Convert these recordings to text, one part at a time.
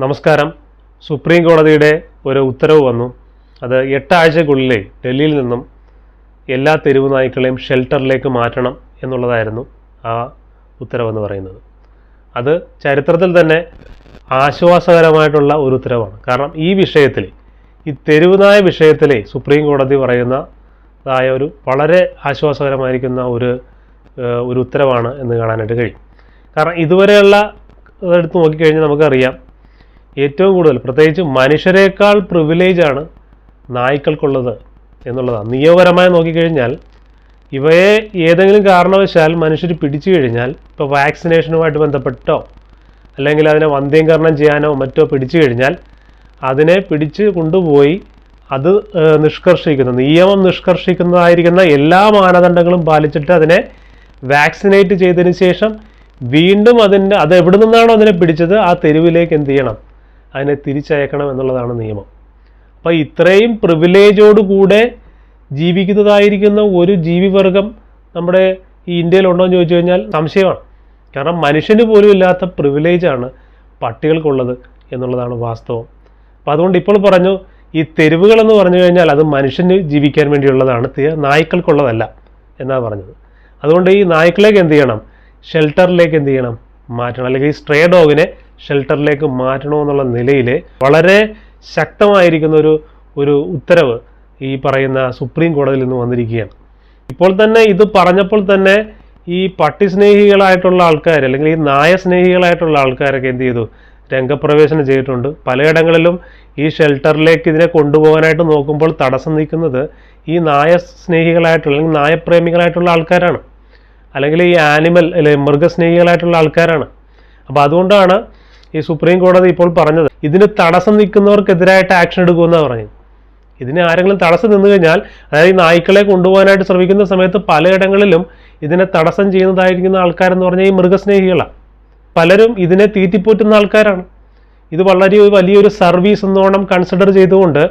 നമസ്കാരം. സുപ്രീം കോടതിയുടെ ഒരു ഉത്തരവ് വന്നു. അത് 8 ആഴ്ചക്കുള്ളിൽ ഡൽഹിയിൽ നിന്നും എല്ലാ തെരുവ് നായ്ക്കളെയും ഷെൽട്ടറിലേക്ക് മാറ്റണം എന്നുള്ളതായിരുന്നു ആ ഉത്തരവെന്ന് പറയുന്നത്. അത് ചരിത്രത്തിൽ തന്നെ ആശ്വാസകരമായിട്ടുള്ള ഒരു ഉത്തരവാണ്. കാരണം ഈ വിഷയത്തിൽ, ഈ തെരുവ് നായ വിഷയത്തിൽ സുപ്രീം കോടതി പറയുന്നതായ ഒരു വളരെ ആശ്വാസകരമായിരിക്കുന്ന ഒരു ഉത്തരവാണ് എന്ന് കാണാനായിട്ട് കഴിയും. കാരണം ഇതുവരെയുള്ള എടുത്ത് നോക്കിക്കഴിഞ്ഞാൽ നമുക്കറിയാം, ഏറ്റവും കൂടുതൽ പ്രത്യേകിച്ച് മനുഷ്യരെക്കാൾ പ്രിവിലേജാണ് നായ്ക്കൾക്കുള്ളത് എന്നുള്ളതാണ്. നിയമപരമായി നോക്കിക്കഴിഞ്ഞാൽ ഇവയെ ഏതെങ്കിലും കാരണവശാൽ മനുഷ്യർ പിടിച്ചു കഴിഞ്ഞാൽ, ഇപ്പോൾ വാക്സിനേഷനുമായിട്ട് ബന്ധപ്പെട്ടോ അല്ലെങ്കിൽ അതിനെ വന്ധ്യംകരണം ചെയ്യാനോ മറ്റോ പിടിച്ചു കഴിഞ്ഞാൽ അതിനെ പിടിച്ച് കൊണ്ടുപോയി അത് നിയമം നിഷ്കർഷിക്കുന്നതായിരിക്കുന്ന എല്ലാ മാനദണ്ഡങ്ങളും പാലിച്ചിട്ട് അതിനെ വാക്സിനേറ്റ് ചെയ്തതിന് ശേഷം വീണ്ടും അത് എവിടെ നിന്നാണോ അതിനെ പിടിച്ചത് ആ തെരുവിലേക്ക് എന്ത് ചെയ്യണം, അതിനെ തിരിച്ചയക്കണം എന്നുള്ളതാണ് നിയമം. അപ്പോൾ ഇത്രയും പ്രിവിലേജോടുകൂടെ ജീവിക്കുന്നതായിരിക്കുന്ന ഒരു ജീവിവർഗം നമ്മുടെ ഈ ഇന്ത്യയിലുണ്ടോ എന്ന് ചോദിച്ചു കഴിഞ്ഞാൽ സംശയമാണ്. കാരണം മനുഷ്യന് പോലും ഇല്ലാത്ത പ്രിവിലേജാണ് പട്ടികൾക്കുള്ളത് എന്നുള്ളതാണ് വാസ്തവം. അപ്പോൾ അതുകൊണ്ട് ഇപ്പോൾ പറഞ്ഞു, ഈ തെരുവുകളെന്ന് പറഞ്ഞു കഴിഞ്ഞാൽ അത് മനുഷ്യന് ജീവിക്കാൻ വേണ്ടിയുള്ളതാണ്, നായ്ക്കൾക്കുള്ളതല്ല എന്നാണ് പറഞ്ഞത്. അതുകൊണ്ട് ഈ നായ്ക്കളേക്ക് എന്ത് ചെയ്യണം, ഷെൽട്ടറിലേക്ക് എന്ത് ചെയ്യണം, മാറ്റണം. അല്ലെങ്കിൽ ഈ സ്ട്രേ ഡോഗിനെ ഷെൽട്ടറിലേക്ക് മാറ്റണമെന്നുള്ള നിലയിൽ വളരെ ശക്തമായിരിക്കുന്ന ഒരു ഉത്തരവ് ഈ പറയുന്ന സുപ്രീം കോടതിയിൽ നിന്ന് വന്നിരിക്കുകയാണ്. ഇപ്പോൾ തന്നെ ഇത് പറഞ്ഞപ്പോൾ തന്നെ ഈ പട്ടി സ്നേഹികളായിട്ടുള്ള ആൾക്കാർ അല്ലെങ്കിൽ ഈ നായ സ്നേഹികളായിട്ടുള്ള ആൾക്കാരൊക്കെ എന്ത് ചെയ്തു, രംഗപ്രവേശനം ചെയ്തിട്ടുണ്ട്. പലയിടങ്ങളിലും ഈ ഷെൽട്ടറിലേക്ക് ഇതിനെ കൊണ്ടുപോകാനായിട്ട് നോക്കുമ്പോൾ തടസ്സം നിൽക്കുന്നത് ഈ നായ സ്നേഹികളായിട്ടുള്ള അല്ലെങ്കിൽ നായപ്രേമികളായിട്ടുള്ള ആൾക്കാരാണ്, അല്ലെങ്കിൽ ഈ മൃഗസ്നേഹികളായിട്ടുള്ള ആൾക്കാരാണ്. അപ്പോൾ അതുകൊണ്ടാണ് ഈ സുപ്രീം കോടതി ഇപ്പോൾ പറഞ്ഞത്, ഇതിന് തടസ്സം നിൽക്കുന്നവർക്കെതിരായിട്ട് ആക്ഷൻ എടുക്കുമെന്നാണ് പറഞ്ഞത്. ഇതിന് ആരെങ്കിലും തടസ്സം നിന്നു കഴിഞ്ഞാൽ, അതായത് ഈ നായ്ക്കളെ കൊണ്ടുപോകാനായിട്ട് ശ്രമിക്കുന്ന സമയത്ത് പലയിടങ്ങളിലും ഇതിനെ തടസ്സം ചെയ്യുന്നതായിരിക്കുന്ന ആൾക്കാരെന്ന് പറഞ്ഞാൽ ഈ മൃഗസ്നേഹികളാണ്. പലരും ഇതിനെ തീറ്റിപ്പോറ്റുന്ന ആൾക്കാരാണ്. ഇത് വളരെ വലിയൊരു സർവീസ് എന്നോണം കൺസിഡർ ചെയ്തുകൊണ്ട്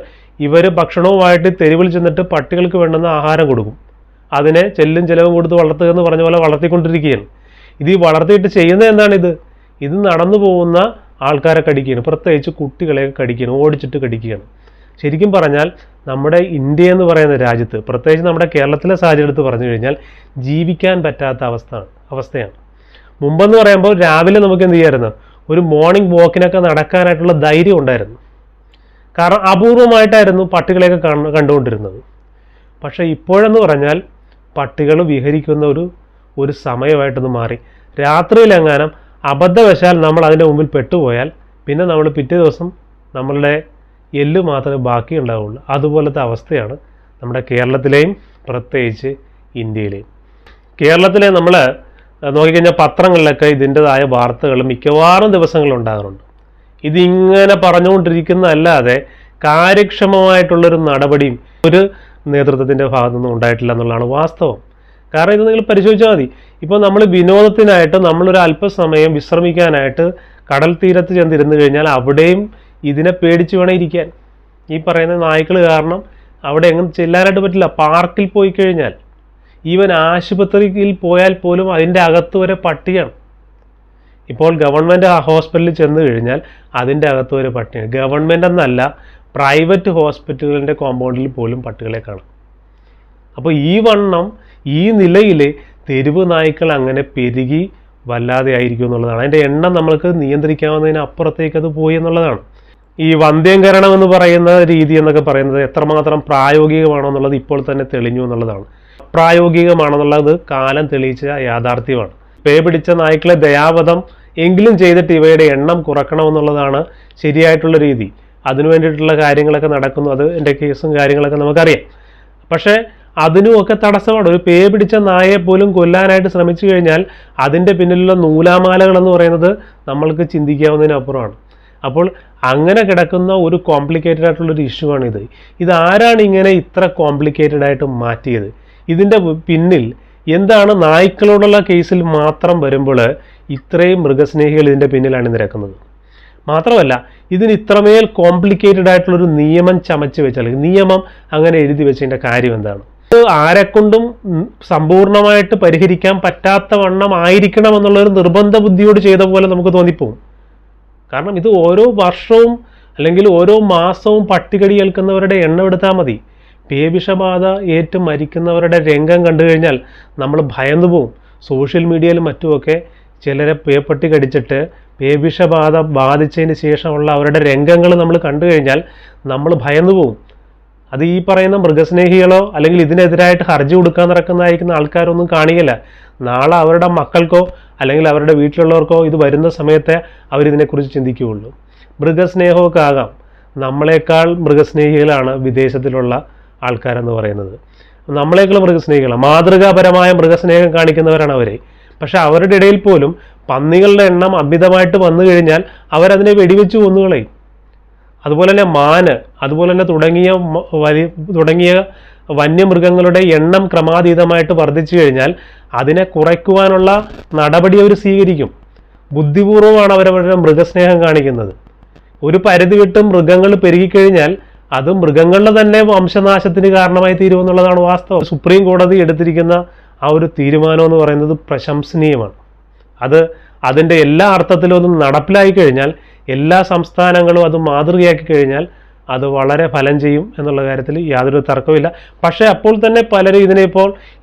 ഇവർ ഭക്ഷണവുമായിട്ട് തെരുവിൽ ചെന്നിട്ട് പട്ടികൾക്ക് വേണ്ടുന്ന ആഹാരം കൊടുക്കും. അതിനെ ചെല്ലും ചിലവും കൊടുത്ത് വളർത്തുക എന്ന് പറഞ്ഞ പോലെ വളർത്തിക്കൊണ്ടിരിക്കുകയാണ്. ഇത് വളർത്തിയിട്ട് ചെയ്യുന്നത് എന്താണ്? ഇത് നടന്നു പോകുന്ന ആൾക്കാരെ കടിക്കുകയാണ്, പ്രത്യേകിച്ച് കുട്ടികളെ കടിക്കുകയാണ്, ഓടിച്ചിട്ട് കടിക്കുകയാണ്. ശരിക്കും പറഞ്ഞാൽ നമ്മുടെ ഇന്ത്യ എന്ന് പറയുന്ന രാജ്യത്ത്, പ്രത്യേകിച്ച് നമ്മുടെ കേരളത്തിലെ സാഹചര്യം എടുത്ത് പറഞ്ഞു കഴിഞ്ഞാൽ ജീവിക്കാൻ പറ്റാത്ത അവസ്ഥയാണ്. മുമ്പെന്ന് പറയുമ്പോൾ രാവിലെ നമുക്ക് എന്ത് ചെയ്യാമായിരുന്നു, ഒരു മോർണിംഗ് വാക്കിനൊക്കെ നടക്കാനായിട്ടുള്ള ധൈര്യം ഉണ്ടായിരുന്നു. കാരണം അപൂർവമായിട്ടായിരുന്നു പട്ടികളെയൊക്കെ കണ്ടുകൊണ്ടിരുന്നത്. പക്ഷേ ഇപ്പോഴെന്ന് പറഞ്ഞാൽ പട്ടികൾ വിഹരിക്കുന്ന ഒരു സമയമായിട്ടൊന്ന് മാറി. രാത്രിയിലെങ്ങാനും അബദ്ധവശാൽ നമ്മൾ അതിൻ്റെ മുമ്പിൽ പെട്ടുപോയാൽ പിന്നെ നമ്മൾ പിറ്റേ ദിവസം നമ്മളുടെ എല്ല് മാത്രമേ ബാക്കി ഉണ്ടാവുള്ളൂ. അതുപോലത്തെ അവസ്ഥയാണ് നമ്മുടെ കേരളത്തിലെയും പ്രത്യേകിച്ച് ഇന്ത്യയിലെയും. കേരളത്തിലെ നമ്മൾ നോക്കിക്കഴിഞ്ഞാൽ പത്രങ്ങളിലൊക്കെ ഇതിൻ്റെതായ വാർത്തകൾ മിക്കവാറും ദിവസങ്ങളുണ്ടാകുന്നുണ്ട്. ഇതിങ്ങനെ പറഞ്ഞുകൊണ്ടിരിക്കുന്നതല്ലാതെ കാര്യക്ഷമമായിട്ടുള്ളൊരു നടപടിയും ഒരു നേതൃത്വത്തിൻ്റെ ഭാഗത്തുനിന്നും ഉണ്ടായിട്ടില്ല എന്നുള്ളതാണ് വാസ്തവം. കാരണം ഇത് നിങ്ങൾ പരിശോധിച്ചാൽ മതി. ഇപ്പോൾ നമ്മൾ വിനോദത്തിനായിട്ട് നമ്മളൊരു അല്പസമയം വിശ്രമിക്കാനായിട്ട് കടൽ തീരത്ത് ചെന്നിരുന്നു കഴിഞ്ഞാൽ അവിടെയും ഇതിനെ പേടിച്ച് വേണം ഇരിക്കാൻ. ഈ പറയുന്ന നായ്ക്കൾ കാരണം അവിടെ എങ്ങനെ ചെല്ലാനായിട്ട് പറ്റില്ല. പാർക്കിൽ പോയി കഴിഞ്ഞാൽ, ഈവൻ ആശുപത്രിയിൽ പോയാൽ പോലും അതിൻ്റെ അകത്ത് വരെ പട്ടിയാണ്. ഇപ്പോൾ ഗവൺമെൻറ് ഹോസ്പിറ്റലിൽ ചെന്ന് കഴിഞ്ഞാൽ അതിൻ്റെ അകത്ത് വരെ പട്ടിയാണ്. ഗവൺമെൻറ് എന്നല്ല, പ്രൈവറ്റ് ഹോസ്പിറ്റലുകളുടെ കോമ്പൗണ്ടിൽ പോലും പട്ടികളെ കാണാം. അപ്പോൾ ഈ നിലയിൽ തെരുവ് നായ്ക്കൾ അങ്ങനെ പെരുകി വല്ലാതെ ആയിരിക്കും എന്നുള്ളതാണ്. അതിൻ്റെ എണ്ണം നമ്മൾക്ക് നിയന്ത്രിക്കാവുന്നതിന് അപ്പുറത്തേക്ക് അത് പോയി എന്നുള്ളതാണ്. ഈ വന്ധ്യംകരണം എന്ന് പറയുന്ന രീതി എന്നൊക്കെ പറയുന്നത് എത്രമാത്രം പ്രായോഗികമാണോ എന്നുള്ളത് ഇപ്പോൾ തന്നെ തെളിഞ്ഞു എന്നുള്ളതാണ്. പ്രായോഗികമാണെന്നുള്ളത് കാലം തെളിയിച്ച യാഥാർത്ഥ്യമാണ്. പേ പിടിച്ച നായ്ക്കളെ ദയാവധം എങ്കിലും ചെയ്തിട്ട് ഇവയുടെ എണ്ണം കുറക്കണമെന്നുള്ളതാണ് ശരിയായിട്ടുള്ള രീതി. അതിനു വേണ്ടിയിട്ടുള്ള കാര്യങ്ങളൊക്കെ നടക്കുന്നു. അത് എൻ്റെ കേസും കാര്യങ്ങളൊക്കെ നമുക്കറിയാം. പക്ഷേ അതിനുമൊക്കെ തടസ്സമാണ്. ഒരു പേ പിടിച്ച നായയെ പോലും കൊല്ലാനായിട്ട് ശ്രമിച്ചു കഴിഞ്ഞാൽ അതിൻ്റെ പിന്നിലുള്ള നൂലാമാലകൾ എന്ന് പറയുന്നത് നമ്മൾക്ക് ചിന്തിക്കാവുന്നതിനപ്പുറമാണ്. അപ്പോൾ അങ്ങനെ കിടക്കുന്ന ഒരു കോംപ്ലിക്കേറ്റഡ് ആയിട്ടുള്ളൊരു ഇഷ്യൂ ആണിത്. ഇതാരാണ് ഇങ്ങനെ ഇത്ര കോംപ്ലിക്കേറ്റഡ് ആയിട്ട് മാറ്റിയത്? ഇതിൻ്റെ പിന്നിൽ എന്താണ്? നായ്ക്കളോടുള്ള കേസിൽ മാത്രം വരുമ്പോൾ ഇത്രയും മൃഗസ്നേഹികൾ ഇതിൻ്റെ പിന്നിലാണ് നിരക്കുന്നത്. മാത്രമല്ല, ഇതിന് ഇത്രമേൽ കോംപ്ലിക്കേറ്റഡ് ആയിട്ടുള്ളൊരു നിയമം ചമച്ച് വെച്ചാൽ, നിയമം അങ്ങനെ എഴുതി വെച്ചതിൻ്റെ കാര്യം എന്താണ്? ആരെക്കൊണ്ടും സമ്പൂർണ്ണമായിട്ട് പരിഹരിക്കാൻ പറ്റാത്ത വണ്ണം ആയിരിക്കണം എന്നുള്ളൊരു നിർബന്ധ ബുദ്ധിയോട് ചെയ്ത പോലെ നമുക്ക് തോന്നിപ്പോവും. കാരണം ഇത് ഓരോ വർഷവും അല്ലെങ്കിൽ ഓരോ മാസവും പട്ടികടി ഏൽക്കുന്നവരുടെ എണ്ണം എടുത്താൽ മതി. പേവിഷബാധ ഏറ്റ് മരിക്കുന്നവരുടെ രംഗം കണ്ടു കഴിഞ്ഞാൽ നമ്മൾ ഭയന്നു പോവും. സോഷ്യൽ മീഡിയയിലും മറ്റുമൊക്കെ ചിലരെ പേപ്പട്ടി കടിച്ചിട്ട് പേവിഷബാധ ബാധിച്ചതിന് ശേഷമുള്ള അവരുടെ രംഗങ്ങൾ നമ്മൾ കണ്ടു കഴിഞ്ഞാൽ നമ്മൾ ഭയന്നു പോവും. അത് ഈ പറയുന്ന മൃഗസ്നേഹികളോ അല്ലെങ്കിൽ ഇതിനെതിരായിട്ട് ഹർജി കൊടുക്കാൻ നടക്കുന്നതായിരിക്കുന്ന ആൾക്കാരൊന്നും കാണിക്കില്ല. നാളെ അവരുടെ മക്കൾക്കോ അല്ലെങ്കിൽ അവരുടെ വീട്ടിലുള്ളവർക്കോ ഇത് വരുന്ന സമയത്തെ അവരിതിനെക്കുറിച്ച് ചിന്തിക്കുകയുള്ളൂ. മൃഗസ്നേഹമൊക്കെ ആകാം. നമ്മളെക്കാൾ മൃഗസ്നേഹികളാണ് വിദേശത്തിലുള്ള ആൾക്കാരെന്ന് പറയുന്നത്. നമ്മളെക്കാൾ മൃഗസ്നേഹികളാണ്, മാതൃകാപരമായ മൃഗസ്നേഹം കാണിക്കുന്നവരാണ് അവർ. പക്ഷെ അവരുടെ ഇടയിൽ പോലും പന്നികളുടെ എണ്ണം അമിതമായിട്ട് വന്നു കഴിഞ്ഞാൽ അവരതിനെ വെടിവെച്ച് കൊന്നുകളയും. അതുപോലെ തന്നെ മാന്, അതുപോലെ തന്നെ തുടങ്ങിയ വന്യമൃഗങ്ങളുടെ എണ്ണം ക്രമാതീതമായിട്ട് വർദ്ധിച്ചു കഴിഞ്ഞാൽ അതിനെ കുറയ്ക്കുവാനുള്ള നടപടി അവർ സ്വീകരിക്കും. ബുദ്ധിപൂർവമാണ് അവരവരുടെ മൃഗസ്നേഹം കാണിക്കുന്നത്. ഒരു പരിധി വിട്ടും മൃഗങ്ങൾ പെരുകിക്കഴിഞ്ഞാൽ അത് മൃഗങ്ങളുടെ തന്നെ വംശനാശത്തിന് കാരണമായി തീരുമെന്നുള്ളതാണ് വാസ്തവം. സുപ്രീം കോടതി എടുത്തിരിക്കുന്ന ആ ഒരു തീരുമാനം എന്ന് പറയുന്നത് പ്രശംസനീയമാണ്. അതിൻ്റെ എല്ലാ അർത്ഥത്തിലും ഒന്നും നടപ്പിലായി കഴിഞ്ഞാൽ, എല്ലാ സംസ്ഥാനങ്ങളും അത് മാതൃകയാക്കി കഴിഞ്ഞാൽ അത് വളരെ ഫലം ചെയ്യും എന്നുള്ള കാര്യത്തിൽ യാതൊരു തർക്കവുമില്ല. പക്ഷേ അപ്പോൾ തന്നെ പലരും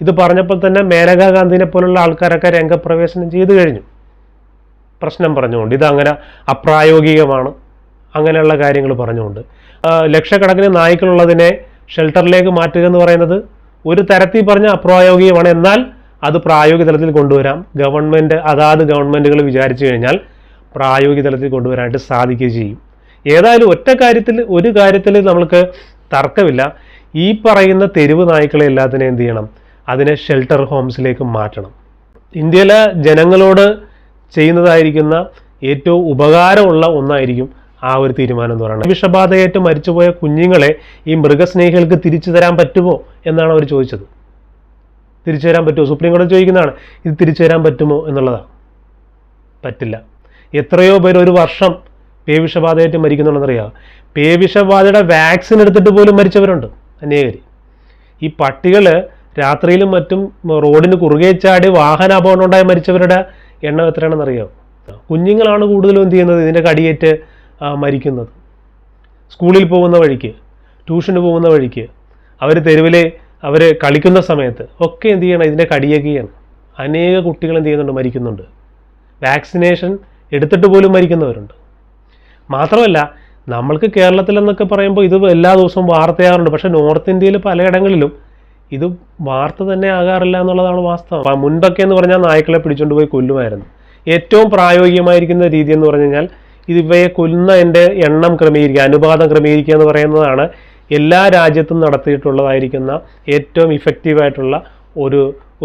ഇത് പറഞ്ഞപ്പോൾ തന്നെ മേനകാ ഗാന്ധിനെ പോലുള്ള ആൾക്കാരൊക്കെ രംഗപ്രവേശനം ചെയ്തു കഴിഞ്ഞു, പ്രശ്നം പറഞ്ഞുകൊണ്ട്. ഇതങ്ങനെ അപ്രായോഗികമാണ്, അങ്ങനെയുള്ള കാര്യങ്ങൾ പറഞ്ഞുകൊണ്ട്. ലക്ഷക്കണക്കിന് നായ്ക്കളുള്ളതിനെ ഷെൽട്ടറിലേക്ക് മാറ്റുക എന്ന് പറയുന്നത് ഒരു തരത്തിൽ പറഞ്ഞ അപ്രായോഗികമാണ്. എന്നാൽ അത് പ്രായോഗിക തലത്തിൽ കൊണ്ടുവരാം. അതാത് ഗവൺമെൻറ്റുകൾ വിചാരിച്ചു കഴിഞ്ഞാൽ പ്രായോഗിക തലത്തിൽ കൊണ്ടുവരാനായിട്ട് സാധിക്കുകയും ചെയ്യും. ഏതായാലും ഒരു കാര്യത്തിൽ നമ്മൾക്ക് തർക്കമില്ല. ഈ പറയുന്ന തെരുവ് നായ്ക്കളെ എല്ലാത്തിനും എന്ത് ചെയ്യണം? അതിനെ ഷെൽട്ടർ ഹോംസിലേക്ക് മാറ്റണം. ഇന്ത്യയിലെ ജനങ്ങളോട് ചെയ്യുന്നതായിരിക്കുന്ന ഏറ്റവും ഉപകാരമുള്ള ഒന്നായിരിക്കും ആ ഒരു തീരുമാനം എന്ന് പറയുന്നത്. വിഷബാധയേറ്റ് മരിച്ചുപോയ കുഞ്ഞുങ്ങളെ ഈ മൃഗസ്നേഹികൾക്ക് തിരിച്ചു തരാൻ പറ്റുമോ എന്നാണ് അവർ ചോദിച്ചത്. തിരിച്ചു തരാൻ പറ്റുമോ? സുപ്രീം കോടതി ചോദിക്കുന്നതാണ്, ഇത് തിരിച്ചു തരാൻ പറ്റുമോ എന്നുള്ളതാണ്. പറ്റില്ല. എത്രയോ പേര് ഒരു വർഷം പേവിഷബാധയായിട്ട് മരിക്കുന്നുണ്ടെന്നറിയാം. പേവിഷബാധയുടെ വാക്സിൻ എടുത്തിട്ട് പോലും മരിച്ചവരുണ്ട് അനേകർ. ഈ പട്ടികൾ രാത്രിയിലും മറ്റും റോഡിന് കുറുകെ ചാടി വാഹന അപകടം ഉണ്ടായി മരിച്ചവരുടെ എണ്ണം എത്രയാണെന്നറിയാം. കുഞ്ഞുങ്ങളാണ് കൂടുതലും എന്ത് ചെയ്യുന്നത്, ഇതിൻ്റെ കടിയേറ്റ് മരിക്കുന്നത്. സ്കൂളിൽ പോകുന്ന വഴിക്ക്, ട്യൂഷന് പോകുന്ന വഴിക്ക്, അവർ കളിക്കുന്ന സമയത്ത് ഒക്കെ എന്ത് ചെയ്യണം, ഇതിൻ്റെ കടിയേക്കുകയാണ്. അനേക കുട്ടികൾ എന്ത് ചെയ്യുന്നുണ്ട്, മരിക്കുന്നുണ്ട്. വാക്സിനേഷൻ എടുത്തിട്ട് പോലും മരിക്കുന്നവരുണ്ട്. മാത്രമല്ല, നമ്മൾക്ക് കേരളത്തിലെന്നൊക്കെ പറയുമ്പോൾ ഇത് എല്ലാ ദിവസവും വാർത്തയാറുണ്ട്. പക്ഷേ നോർത്ത് ഇന്ത്യയിൽ പലയിടങ്ങളിലും ഇത് വാർത്ത തന്നെ ആകാറില്ല എന്നുള്ളതാണ് വാസ്തവം. മുൻപൊക്കെ എന്ന് പറഞ്ഞാൽ നായ്ക്കളെ പിടിച്ചുകൊണ്ട് പോയി കൊല്ലുമായിരുന്നു. ഏറ്റവും പ്രായോഗികമായിരിക്കുന്ന രീതി എന്ന് പറഞ്ഞു കഴിഞ്ഞാൽ ഇവയെ കൊല്ലുന്നതിൻ്റെ എണ്ണം ക്രമീകരിക്കുക, അനുപാതം ക്രമീകരിക്കുക എന്ന് പറയുന്നതാണ് എല്ലാ രാജ്യത്തും നടത്തിയിട്ടുള്ളതായിരിക്കുന്ന ഏറ്റവും ഇഫക്റ്റീവായിട്ടുള്ള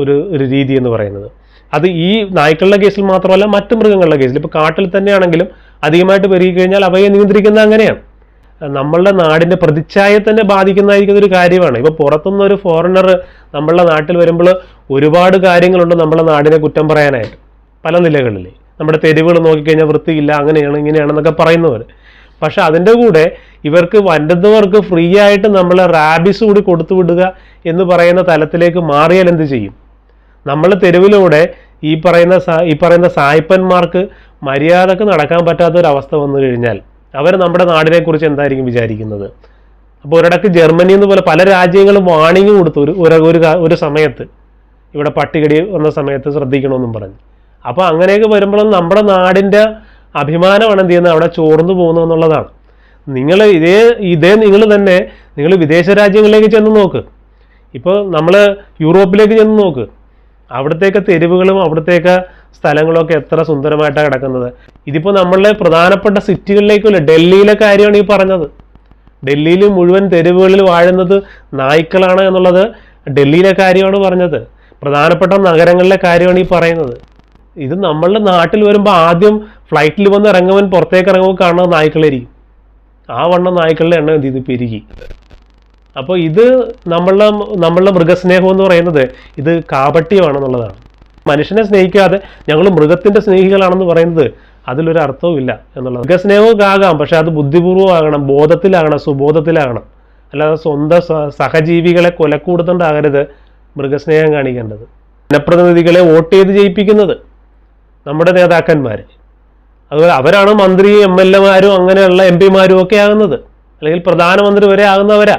ഒരു രീതി എന്ന് പറയുന്നത്. അത് ഈ നായ്ക്കളുടെ കേസിൽ മാത്രമല്ല, മറ്റു മൃഗങ്ങളുടെ കേസിൽ, ഇപ്പോൾ കാട്ടിൽ തന്നെയാണെങ്കിലും അധികമായിട്ട് പെരുകി കഴിഞ്ഞാൽ അവയെ നിയന്ത്രിക്കുന്നത് അങ്ങനെയാണ്. നമ്മളുടെ നാടിൻ്റെ പ്രതിച്ഛായയെ തന്നെ ബാധിക്കുന്നതായിരിക്കുന്ന ഒരു കാര്യമാണ്. ഇപ്പോൾ പുറത്തുനിന്നൊരു ഫോറിനർ നമ്മളുടെ നാട്ടിൽ വരുമ്പോൾ ഒരുപാട് കാര്യങ്ങളുണ്ട് നമ്മളുടെ നാടിനെ കുറ്റം പറയാനായിട്ട് പല നിലകളിൽ. നമ്മുടെ തെരുവുകൾ നോക്കിക്കഴിഞ്ഞാൽ വൃത്തിയില്ല, അങ്ങനെയാണ് ഇങ്ങനെയാണെന്നൊക്കെ പറയുന്നവർ. പക്ഷെ അതിൻ്റെ കൂടെ ഇവർക്ക് വരുന്നവർക്ക് ഫ്രീ ആയിട്ട് നമ്മൾ റാബിസ് കൂടി കൊടുത്തു വിടുക എന്ന് പറയുന്ന തലത്തിലേക്ക് മാറിയാൽ എന്ത് ചെയ്യും? നമ്മൾ തെരുവിലൂടെ ഈ പറയുന്ന സായിപ്പന്മാർക്ക് മര്യാദക്ക് നടക്കാൻ പറ്റാത്തൊരവസ്ഥ വന്നു കഴിഞ്ഞാൽ അവർ നമ്മുടെ നാടിനെക്കുറിച്ച് എന്തായിരിക്കും വിചാരിക്കുന്നത്? അപ്പോൾ ഒരിടക്ക് ജർമ്മനി എന്ന് പോലെ പല രാജ്യങ്ങളും വാണിംഗ് കൊടുത്തു ഒരു സമയത്ത്, ഇവിടെ പട്ടികടി വന്ന സമയത്ത് ശ്രദ്ധിക്കണമെന്നും പറഞ്ഞു. അപ്പോൾ അങ്ങനെയൊക്കെ വരുമ്പോഴും നമ്മുടെ നാടിൻ്റെ അഭിമാനമാണ് എന്ത് ചെയ്യുന്നത്, അവിടെ ചോർന്നു പോകുന്നു എന്നുള്ളതാണ്. നിങ്ങൾ നിങ്ങൾ വിദേശ രാജ്യങ്ങളിലേക്ക് ചെന്ന് നോക്ക്. ഇപ്പോൾ നമ്മൾ യൂറോപ്പിലേക്ക് ചെന്ന് നോക്ക്. അവിടത്തേക്ക് തെരുവുകളും അവിടത്തേക്ക് സ്ഥലങ്ങളൊക്കെ എത്ര സുന്ദരമായിട്ടാണ് കിടക്കുന്നത്. ഇതിപ്പോൾ നമ്മളുടെ പ്രധാനപ്പെട്ട സിറ്റികളിലേക്കുള്ള ഡൽഹിയിലെ കാര്യമാണ് ഈ പറഞ്ഞത്. ഡൽഹിയിൽ മുഴുവൻ തെരുവുകളിൽ വാഴുന്നത് നായ്ക്കളാണ് എന്നുള്ളത് ഡൽഹിയിലെ കാര്യമാണ് പറഞ്ഞത്. പ്രധാനപ്പെട്ട നഗരങ്ങളിലെ കാര്യമാണ് ഈ പറയുന്നത്. ഇത് നമ്മളുടെ നാട്ടിൽ വരുമ്പോൾ ആദ്യം ഫ്ലൈറ്റിൽ വന്ന് ഇറങ്ങുവാൻ പുറത്തേക്ക് ഇറങ്ങുമ്പോൾ കാണുന്നത് നായ്ക്കളായിരിക്കും. ആ വണ്ണം നായ്ക്കളുടെ എണ്ണം എന്ത് ചെയ്ത് പെരുകി. അപ്പോൾ ഇത് നമ്മളുടെ മൃഗസ്നേഹം എന്ന് പറയുന്നത് ഇത് കാപട്യമാണെന്നുള്ളതാണ്. മനുഷ്യനെ സ്നേഹിക്കാതെ ഞങ്ങൾ മൃഗത്തിൻ്റെ സ്നേഹികളാണെന്ന് പറയുന്നത് അതിലൊരു അർത്ഥവും ഇല്ല എന്നുള്ളത്. മൃഗസ്നേഹമൊക്കെ ആകാം, പക്ഷെ അത് ബുദ്ധിപൂർവ്വമാകണം, ബോധത്തിലാകണം, സുബോധത്തിലാകണം. അല്ലാതെ സ്വന്തം സഹജീവികളെ കൊലക്കൂടുത്തണ്ടാകരുത് മൃഗസ്നേഹം കാണിക്കേണ്ടത്. ജനപ്രതിനിധികളെ വോട്ട് ചെയ്ത് ജയിപ്പിക്കുന്നത് നമ്മുടെ നേതാക്കന്മാർ. അതുപോലെ അവരാണ് മന്ത്രി, MLA മാരും അങ്ങനെയുള്ള MP മാരും ഒക്കെ ആകുന്നത്, അല്ലെങ്കിൽ പ്രധാനമന്ത്രി വരെ ആകുന്നവരാ.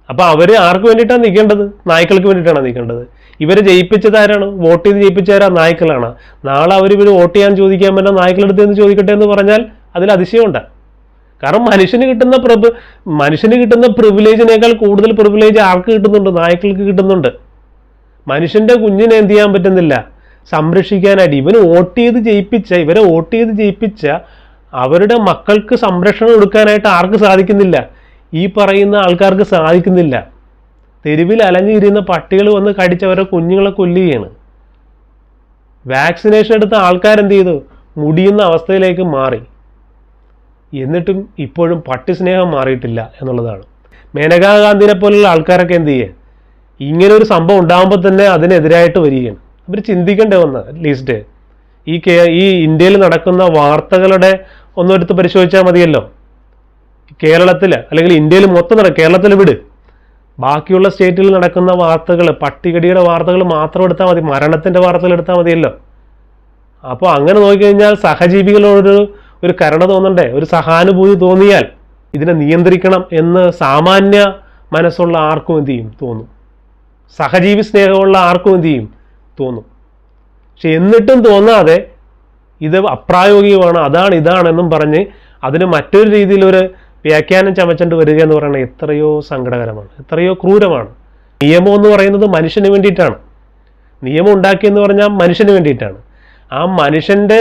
അപ്പോൾ അവർ ആർക്ക് വേണ്ടിയിട്ടാണ് നിൽക്കേണ്ടത്? നായ്ക്കൾക്ക് വേണ്ടിയിട്ടാണ് നിൽക്കേണ്ടത്. ഇവരെ ജയിപ്പിച്ചതാരാണ്? വോട്ട് ചെയ്ത് ജയിപ്പിച്ചതാരാ? നായ്ക്കളാണ്. നാളെ ഇവർ വോട്ട് ചെയ്യാൻ ചോദിക്കാൻ പറ്റുന്ന നായ്ക്കളെടുത്ത് നിന്ന് ചോദിക്കട്ടെ എന്ന് പറഞ്ഞാൽ അതിൽ അതിശയമുണ്ട്. കാരണം മനുഷ്യന് കിട്ടുന്ന പ്രിവിലേജിനേക്കാൾ കൂടുതൽ പ്രിവിലേജ് ആർക്ക് കിട്ടുന്നുണ്ട്? നായ്ക്കൾക്ക് കിട്ടുന്നുണ്ട്. മനുഷ്യന്റെ കുഞ്ഞിനെ എന്ത് ചെയ്യാൻ പറ്റുന്നില്ല? സംരക്ഷിക്കാനായിട്ട് ഇവരെ വോട്ട് ചെയ്ത് ജയിപ്പിച്ച അവരുടെ മക്കൾക്ക് സംരക്ഷണം കൊടുക്കാനായിട്ട് ആർക്ക് സാധിക്കുന്നില്ല? ഈ പറയുന്ന ആൾക്കാർക്ക് സാധിക്കുന്നില്ല. തെരുവിൽ അലഞ്ഞിരിക്കുന്ന പട്ടികൾ വന്ന് കടിച്ചവരുടെ കുഞ്ഞുങ്ങളെ കൊല്ലുകയാണ്. വാക്സിനേഷൻ എടുത്ത ആൾക്കാരെന്ത് ചെയ്തു? മുടിയുന്ന അവസ്ഥയിലേക്ക് മാറി. എന്നിട്ടും ഇപ്പോഴും പട്ടി സ്നേഹം മാറിയിട്ടില്ല എന്നുള്ളതാണ്. മേനകാ ഗാന്ധിനെ പോലുള്ള ആൾക്കാരൊക്കെ എന്ത് ചെയ്യുക? ഇങ്ങനെ ഒരു സംഭവം ഉണ്ടാകുമ്പോൾ തന്നെ അതിനെതിരായിട്ട് വരികയാണ്. അവർ ചിന്തിക്കേണ്ടി വന്ന് അറ്റ്ലീസ്റ്റ് ഈ ഇന്ത്യയിൽ നടക്കുന്ന വാർത്തകളുടെ ഒന്നെടുത്ത് പരിശോധിച്ചാൽ മതിയല്ലോ. കേരളത്തിൽ അല്ലെങ്കിൽ ഇന്ത്യയിൽ മൊത്തം കേരളത്തിൽ വിട്, ബാക്കിയുള്ള സ്റ്റേറ്റിൽ നടക്കുന്ന വാർത്തകൾ, പട്ടികടിയുടെ വാർത്തകൾ മാത്രം എടുത്താൽ മതി, മരണത്തിൻ്റെ വാർത്തകൾ എടുത്താൽ മതിയല്ലോ. അപ്പോൾ അങ്ങനെ നോക്കിക്കഴിഞ്ഞാൽ സഹജീവികളോടൊരു കരുണ തോന്നണ്ടേ? ഒരു സഹാനുഭൂതി തോന്നിയാൽ ഇതിനെ നിയന്ത്രിക്കണം എന്ന് സാമാന്യ മനസ്സുള്ള ആർക്കും എന്ത് ചെയ്യും? തോന്നും. സഹജീവി സ്നേഹമുള്ള ആർക്കും എന്ത് ചെയ്യും? തോന്നും. പക്ഷെ എന്നിട്ടും തോന്നാതെ ഇത് അപ്രായോഗികമാണ്, ഇതാണെന്നും പറഞ്ഞ് അതിന് മറ്റൊരു രീതിയിലൊരു വ്യാഖ്യാനം ചമച്ചുകൊണ്ട് വരിക എന്ന് പറയുന്നത് എത്രയോ സങ്കടകരമാണ്, എത്രയോ ക്രൂരമാണ്. നിയമം എന്ന് പറയുന്നത് മനുഷ്യന് വേണ്ടിയിട്ടാണ്. നിയമം ഉണ്ടാക്കിയെന്ന് പറഞ്ഞാൽ മനുഷ്യന് വേണ്ടിയിട്ടാണ്. ആ മനുഷ്യൻ്റെ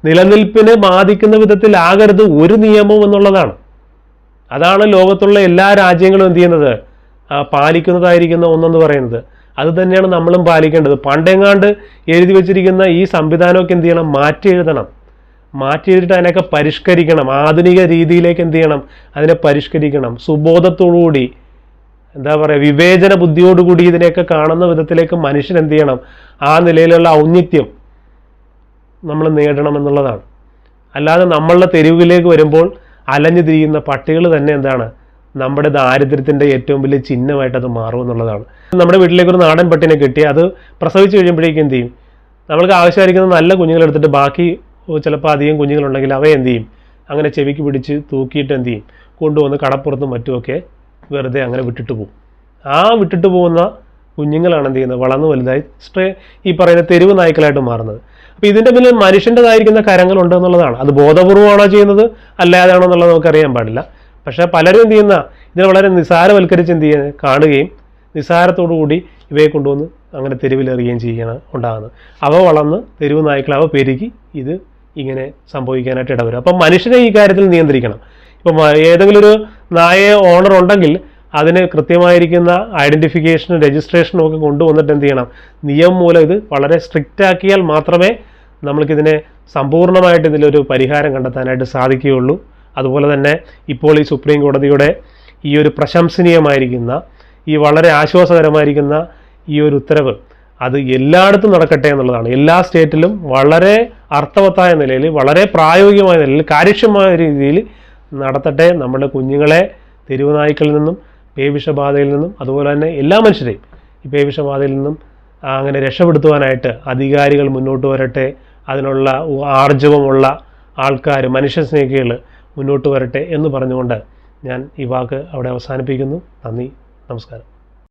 നിലനിൽപ്പിനെ ബാധിക്കുന്ന വിധത്തിലാകരുത് ഒരു നിയമവും എന്നുള്ളതാണ്. അതാണ് ലോകത്തുള്ള എല്ലാ രാജ്യങ്ങളും എന്ത് ചെയ്യുന്നത്? പാലിക്കുന്നതായിരിക്കുന്ന ഒന്നെന്ന് പറയുന്നത്. അത് തന്നെയാണ് നമ്മളും പാലിക്കേണ്ടത്. പണ്ടെങ്ങാണ്ട് എഴുതി വെച്ചിരിക്കുന്ന ഈ സംവിധാനമൊക്കെ എന്ത് ചെയ്യണം? മാറ്റി എഴുതിയിട്ട് അതിനൊക്കെ പരിഷ്കരിക്കണം. ആധുനിക രീതിയിലേക്ക് എന്ത് ചെയ്യണം? അതിനെ പരിഷ്കരിക്കണം. സുബോധത്തോടുകൂടി, എന്താ പറയുക, വിവേചന ബുദ്ധിയോടുകൂടി ഇതിനെയൊക്കെ കാണുന്ന വിധത്തിലേക്ക് മനുഷ്യൻ എന്ത് ചെയ്യണം? ആ നിലയിലുള്ള ഔന്നിത്യം നമ്മൾ നേടണം എന്നുള്ളതാണ്. അല്ലാതെ നമ്മളുടെ തെരുവിലേക്ക് വരുമ്പോൾ അലഞ്ഞു തിരിയുന്ന പട്ടികൾ തന്നെ എന്താണ്? നമ്മുടെ ദാരിദ്ര്യത്തിൻ്റെ ഏറ്റവും വലിയ ചിഹ്നമായിട്ട് അത് മാറും എന്നുള്ളതാണ്. നമ്മുടെ വീട്ടിലേക്ക് ഒരു നാടൻ പട്ടിനെ കിട്ടി, അത് പ്രസവിച്ച് കഴിയുമ്പോഴേക്കും എന്ത് ചെയ്യും? നമ്മൾക്ക് ആവശ്യമായിരിക്കുന്ന നല്ല കുഞ്ഞുങ്ങളെടുത്തിട്ട് ബാക്കി ചിലപ്പോൾ അധികം കുഞ്ഞുങ്ങളുണ്ടെങ്കിൽ അവയെ എന്ത് ചെയ്യും? അങ്ങനെ ചെവിക്ക് പിടിച്ച് തൂക്കിയിട്ട് എന്ത് ചെയ്യും? കൊണ്ടുവന്ന് കടപ്പുറത്തും മറ്റുമൊക്കെ വെറുതെ അങ്ങനെ വിട്ടിട്ട് പോകും. ആ വിട്ടിട്ട് പോകുന്ന കുഞ്ഞുങ്ങളാണ് എന്ത് ചെയ്യുന്നത്? വളർന്ന് വലുതായി ഈ പറയുന്ന തെരുവ് നായ്ക്കളായിട്ട് മാറുന്നത്. അപ്പോൾ ഇതിൻ്റെ പിന്നിൽ മനുഷ്യൻ്റെതായിരിക്കുന്ന കരങ്ങളുണ്ട് എന്നുള്ളതാണ്. അത് ബോധപൂർവമാണോ ചെയ്യുന്നത് അല്ലാതാണോ എന്നുള്ളത് നമുക്കറിയാൻ പാടില്ല. പക്ഷേ പലരും എന്ത് ചെയ്യുന്ന ഇതിനെ വളരെ നിസാരവൽക്കരിച്ച് എന്ത് ചെയ്യുന്നത്? കാണുകയും നിസാരത്തോടു കൂടി ഇവയെ കൊണ്ടുവന്ന് അങ്ങനെ തെരുവിലെറിയുകയും ചെയ്യാണ് ഉണ്ടാകുന്നത്. അവ വളർന്ന് തെരുവ് നായ്ക്കൾ അവ പെരുകി ഇത് ഇങ്ങനെ സംഭവിക്കാനായിട്ട് ഇടവരും. അപ്പം മനുഷ്യനെ ഈ കാര്യത്തിൽ നിയന്ത്രിക്കണം. ഇപ്പം ഏതെങ്കിലും ഒരു നായയെ ഓണർ ഉണ്ടെങ്കിൽ അതിന് കൃത്യമായിരിക്കുന്ന ഐഡൻറ്റിഫിക്കേഷനും രജിസ്ട്രേഷനും ഒക്കെ കൊണ്ടുവന്നിട്ട് എന്ത് ചെയ്യണം? നിയമം മൂലം ഇത് വളരെ സ്ട്രിക്റ്റ് ആക്കിയാൽ മാത്രമേ നമ്മൾക്കിതിനെ സമ്പൂർണ്ണമായിട്ട് ഇതിലൊരു പരിഹാരം കണ്ടെത്താനായിട്ട് സാധിക്കുകയുള്ളൂ. അതുപോലെ തന്നെ ഇപ്പോൾ ഈ സുപ്രീം കോടതിയുടെ ഈ ഒരു പ്രശംസനീയമായിരിക്കുന്ന, ഈ വളരെ ആശ്വാസകരമായിരിക്കുന്ന ഈ ഒരു ഉത്തരവ് അത് എല്ലായിടത്തും നടക്കട്ടെ എന്നുള്ളതാണ്. എല്ലാ സ്റ്റേറ്റിലും വളരെ അർത്ഥവത്തായ നിലയിൽ, വളരെ പ്രായോഗികമായ നിലയിൽ, കാര്യക്ഷമമായ രീതിയിൽ നടത്തട്ടെ. നമ്മുടെ കുഞ്ഞുങ്ങളെ തെരുവ് നായ്ക്കളിൽ നിന്നും പേവിഷബാധയിൽ നിന്നും അതുപോലെ തന്നെ എല്ലാ മനുഷ്യരെയും ഈ പേവിഷബാധയിൽ നിന്നും അങ്ങനെ രക്ഷപ്പെടുത്തുവാനായിട്ട് അധികാരികൾ മുന്നോട്ട് വരട്ടെ. അതിനുള്ള ആർജവമുള്ള ആൾക്കാർ, മനുഷ്യസ്നേഹികൾ മുന്നോട്ട് വരട്ടെ എന്ന് പറഞ്ഞുകൊണ്ട് ഞാൻ ഈ വാക്ക് അവിടെ അവസാനിപ്പിക്കുന്നു. നന്ദി, നമസ്കാരം.